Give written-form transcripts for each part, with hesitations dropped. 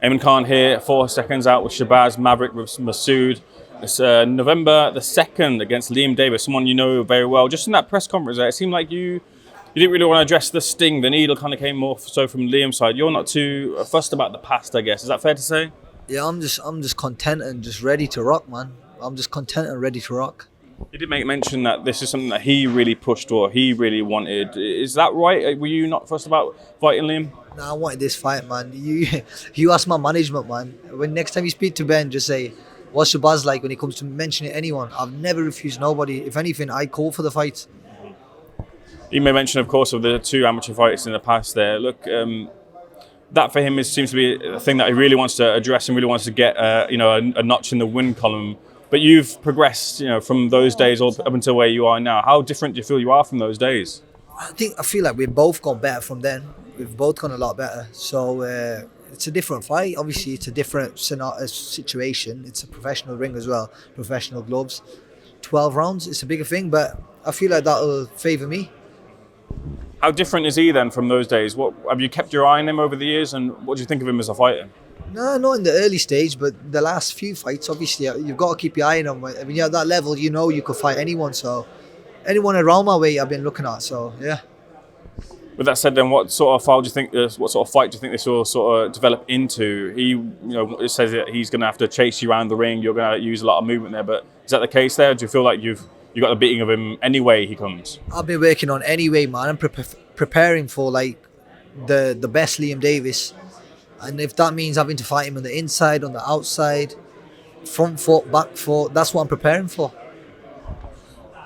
Eamon Khan here, 4 seconds out with Shabaz Masoud. It's November the 2nd against Liam Davies, someone you know very well. Just in that press conference there, it seemed like you didn't really want to address the sting. The needle kind of came more so from Liam's side. You're not too fussed about the past, I guess. Is that fair to say? Yeah, I'm just content and just ready to rock, man. I'm just content and ready to rock. You did make mention that this is something that he really pushed or he really wanted. Is that right? Were you not fussed about fighting Liam? Nah, I wanted this fight, man. You ask my management, man. When next time you speak to Ben, just say, what's your buzz like when it comes to mentioning anyone? I've never refused nobody. If anything, I call for the fight. You made mention, of course, of the 2 amateur fights in the past there. Look, that for him seems to be a thing that he really wants to address and really wants to get a notch in the win column. But you've progressed, from those days all up until where you are now. How different do you feel you are from those days? I feel like we've both gone better from then. We've both gone a lot better. So it's a different fight. Obviously, it's a different situation. It's a professional ring as well, professional gloves. 12 rounds, it's a bigger thing, but I feel like that'll favour me. How different is he then from those days? What have you kept your eye on him over the years, and what do you think of him as a fighter? No, not in the early stage, but the last few fights, obviously, you've got to keep your eye on him. When you're at that level, you could fight anyone. So anyone around my way, I've been looking at. So yeah. With that said, then, what sort of fight do you think this will sort of develop into? It says that he's going to have to chase you around the ring. You're going to use a lot of movement there, but is that the case there? Do you feel like you got the beating of him any way he comes? I've been working on any way, man. I'm preparing for like the best Liam Davies, and if that means having to fight him on the inside, on the outside, front foot, back foot, that's what I'm preparing for.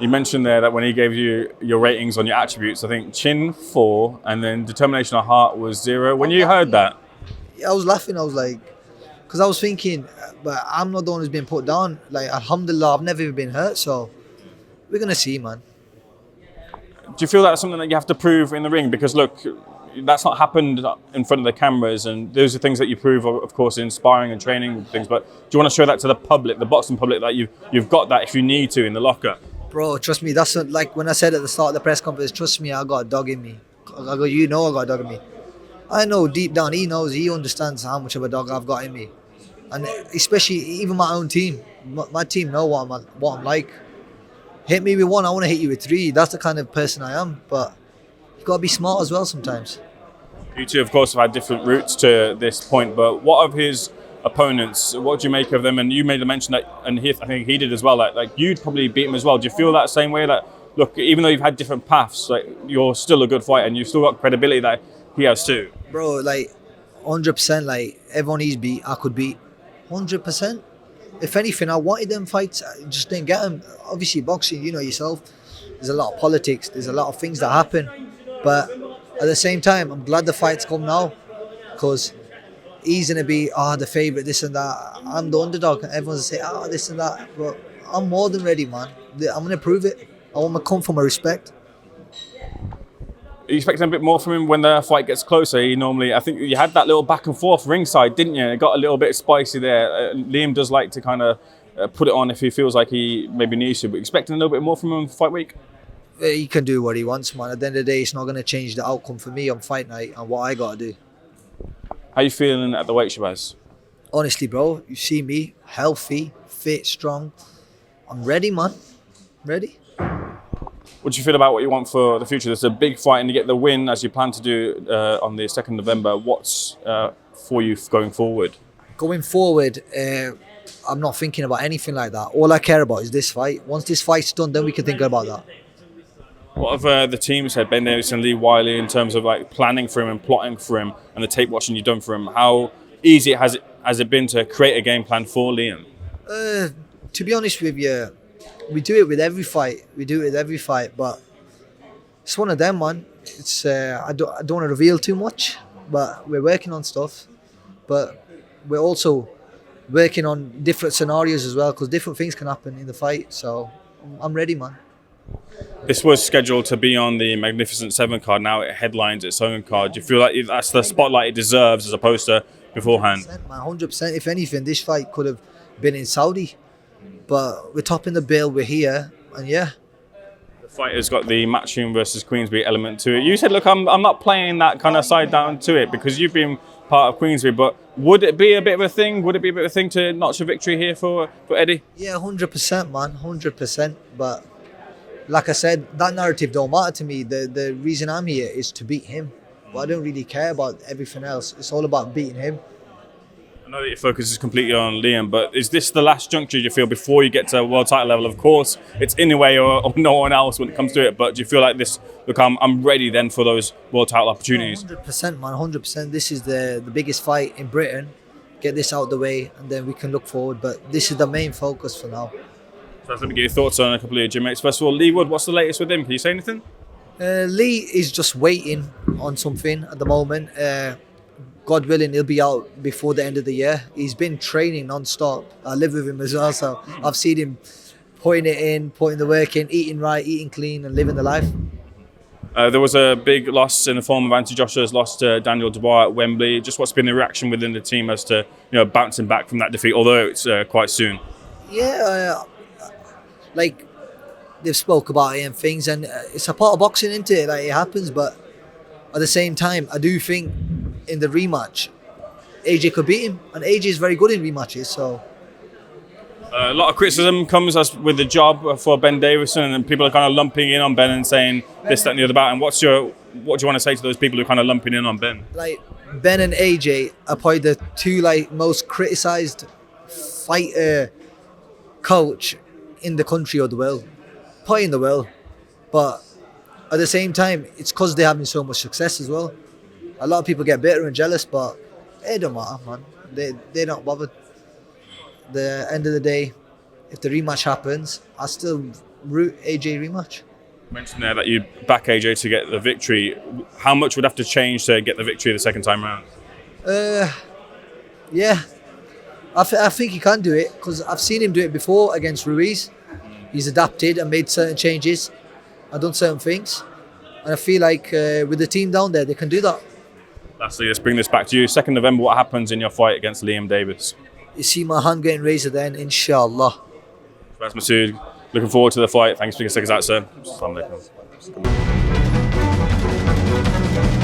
You mentioned there that when he gave you your ratings on your attributes, I think chin 4 and then determination of heart was 0. When you heard that, I was laughing. I was like, because I was thinking, but I'm not the one who's been put down. Like, alhamdulillah, I've never even been hurt. So we're gonna see, man. Do you feel that's something that you have to prove in the ring? Because look, that's not happened in front of the cameras, and those are things that you prove, of course, in sparring and training and things. But do you want to show that to the public, the boxing public, that you've got that if you need to in the locker? Bro, trust me, that's like when I said at the start of the press conference, trust me, I got a dog in me. I got a dog in me. I know deep down, he understands how much of a dog I've got in me. And especially even my own team. My team know what I'm like. Hit me with 1, I want to hit you with 3. That's the kind of person I am. But you've got to be smart as well sometimes. You two, of course, have had different routes to this point, but what of his opponents, what do you make of them? And you made a mention that, and I think he did as well, like you'd probably beat him as well. Do you feel that same way? That, look, even though you've had different paths, like you're still a good fighter and you've still got credibility that he has too? Bro, like 100%, like everyone he's beat, I could beat 100%. If anything, I wanted them fights, I just didn't get them. Obviously, boxing, you know yourself, there's a lot of politics, there's a lot of things that happen. But at the same time, I'm glad the fight's come now, because he's going to be, the favourite, this and that. I'm the underdog. Everyone's going to say, this and that. But I'm more than ready, man. I'm going to prove it. I want to come for my respect. Are you expecting a bit more from him when the fight gets closer? I think you had that little back and forth ringside, didn't you? It got a little bit spicy there. Liam does like to kind of put it on if he feels like he maybe needs to. But expecting a little bit more from him fight week? He can do what he wants, man. At the end of the day, it's not going to change the outcome for me on fight night and what I got to do. How you feeling at the weight, Shabaz? Honestly, bro, you see me, healthy, fit, strong. I'm ready, man. Ready. What do you feel about what you want for the future? There's a big fight and you get the win as you plan to do on the 2nd November. What's for you going forward? Going forward, I'm not thinking about anything like that. All I care about is this fight. Once this fight's done, then we can think about that. What have the team said, Ben Davies and Lee Wiley, in terms of like planning for him and plotting for him and the tape watching you've done for him? How easy has it been to create a game plan for Liam? To be honest with you, we do it with every fight. But it's one of them, man. It's I don't want to reveal too much, but we're working on stuff. But we're also working on different scenarios as well, because different things can happen in the fight. So I'm ready, man. This was scheduled to be on the Magnificent 7 card. Now it headlines its own card. Do you feel like that's the spotlight it deserves as opposed to beforehand? 100%. If anything, this fight could have been in Saudi. But we're topping the bill, we're here, and yeah. The fight has got the Matchroom versus Queensberry element to it. You said, look, I'm not playing that kind of side down to it, because you've been part of Queensbury. But would it be a bit of a thing? Would it be a bit of a thing to notch a victory here for Eddie? Yeah, 100%, man, 100%. But like I said, that narrative don't matter to me. The reason I'm here is to beat him. But I don't really care about everything else. It's all about beating him. I know that your focus is completely on Liam, but is this the last juncture you feel before you get to world title level? Of course, it's Inoue or no one else when it comes to it, but do you feel like this, look, I'm ready then for those world title opportunities? 100%, man, 100%. This is the biggest fight in Britain. Get this out of the way, and then we can look forward. But this is the main focus for now. So let me get your thoughts on a couple of your gym mates. First of all, Lee Wood, what's the latest with him? Can you say anything? Lee is just waiting on something at the moment. God willing, he'll be out before the end of the year. He's been training non-stop. I live with him as well, so I've seen him putting it in, putting the work in, eating right, eating clean, and living the life. There was a big loss in the form of Anthony Joshua's loss to Daniel Dubois at Wembley. Just what's been the reaction within the team as to bouncing back from that defeat, although it's quite soon? Yeah, like they've spoke about it and things, and it's a part of boxing, isn't it? Like it happens, but at the same time, I do think in the rematch, AJ could beat him, and AJ is very good in rematches. So a lot of criticism comes as with the job for Ben Davison, and people are kind of lumping in on Ben and saying this, that, and the other about. And what do you want to say to those people who are kind of lumping in on Ben? Like Ben and AJ are probably the two most criticised fighter coach in the country or the world, probably in the world. But at the same time, it's because they're having so much success as well. A lot of people get bitter and jealous, but it don't matter, man. They're not bothered. The end of the day, if the rematch happens, I still root AJ rematch. You mentioned there that you back AJ to get the victory. How much would have to change to get the victory the second time round? Yeah, I think he can do it because I've seen him do it before against Ruiz. He's adapted and made certain changes and done certain things. And I feel like with the team down there, they can do that. Lastly, let's bring this back to you. 2nd November, what happens in your fight against Liam Davies? You see my hand getting raised then, inshallah. Shabaz Masoud, looking forward to the fight. Thanks for speaking to SecondsOut, sir. Assalamu alaikum.